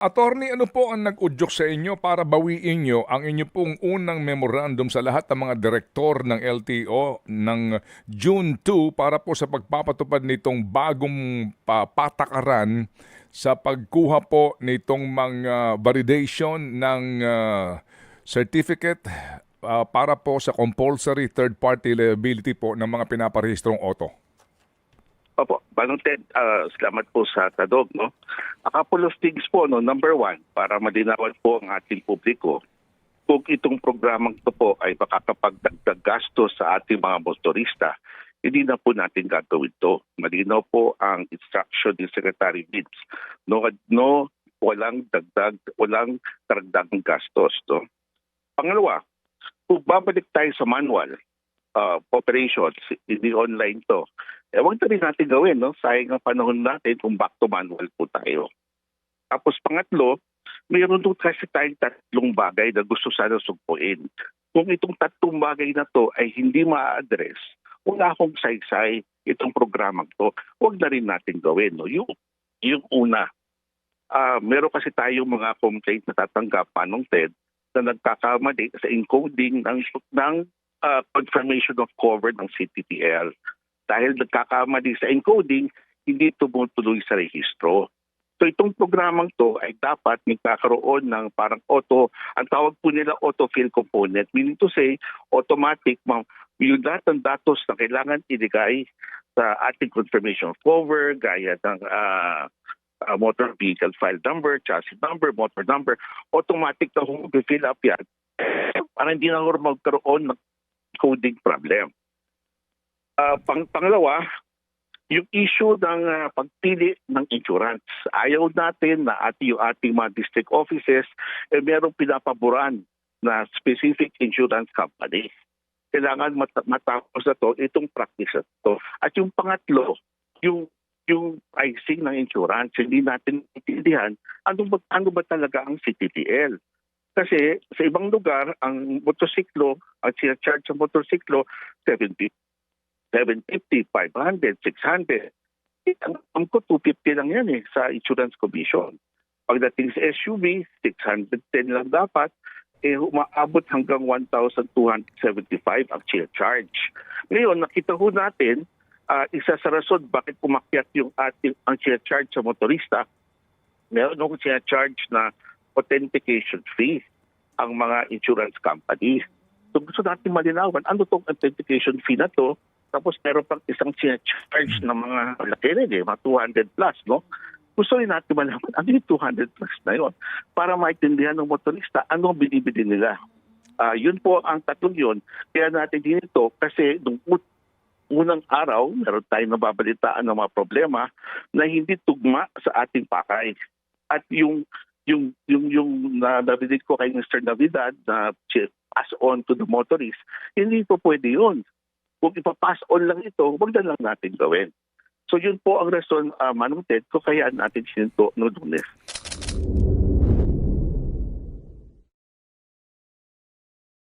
Attorney, ano po ang nag-udyok sa inyo para bawiin nyo ang inyo pong unang memorandum sa lahat ng mga direktor ng LTO ng June 2 para po sa pagpapatupad nitong bagong patakaran sa pagkuha po nitong mga validation ng certificate para po sa compulsory third-party liability po ng mga pinaparehistrong auto? Opo, Manong Ted, salamat po sa tadog. No? A couple of things po. No? Number one, para malinawan po ang ating publiko, kung itong programang ito po ay makakapagdagdag gastos sa ating mga motorista, hindi na po natin gagawin ito. Malinaw po ang instruction ni Secretary Vince. Walang karagdagang gastos. No? Pangalawa, kung babalik tayo sa manual operations, hindi online to, huwag na rin natin gawin, no? Sayang ang panahon natin kung back to manual po tayo. Tapos pangatlo, mayroon doon kasi tayong tatlong bagay na gusto sana sugpuin. Kung itong tatlong bagay na to ay hindi ma-address, wala akong saysay itong programang to, huwag na rin natin gawin. No? Yung una, meron kasi tayong mga complaint na tatanggap, Manong Ted, na nagkakamali sa encoding ng confirmation of cover ng CTTL. Dahil nagkakamali sa encoding, hindi tumutuloy sa rehistro. So itong programang to ay dapat magkakaroon ng parang ang tawag po nila autofill component, meaning to say, automatic, yung lahat ng datos na kailangan ilagay sa ating confirmation of cover, gaya ng motor vehicle file number, chassis number, motor number, automatic na fill up yan para hindi na magkaroon ng coding problem. Pangalawa, yung issue ng pagpili ng insurance. Ayaw natin na yung ating mga district offices merong pinapaboran na specific insurance company. Kailangan matapos na to itong practice na to. At yung pangatlo, yung pricing ng insurance, hindi natin intindihan ano ba talaga ang CTTL. Kasi sa ibang lugar, ang motorsiklo, ang sinacharge sa motorsiklo, 750, 500, 600. Ang ko 250 lang yan sa insurance commission. Pagdating sa SUV, 610 lang dapat, umaabot hanggang 1,275 ang charge. Ngayon, nakita ho natin, isa sa rason bakit umakyat yung ang charge sa motorista, meron akong charge na authentication fee ang mga insurance companies. So gusto natin malinawan, ano itong authentication fee na to? Tapos meron pang isang charge ng mga laki rin, mga 200 plus, no? Gusto rin natin malaman, ano yung 200 plus na yun? Para maintindihan ng motorista, ano ang binibili nila? Yun po ang tatlong yun. Kaya natin dito, kasi nung unang araw, meron tayong nababalitaan ng mga problema na hindi tugma sa ating pakay. At yung narinig ko kay Mr. Navidad na pass on to the motorist, hindi po pwede yun. Kung ipapass on lang ito, wag na lang natin gawin. So yun po ang rason, Manong Ted, kung kaya natin sininto no Lunes.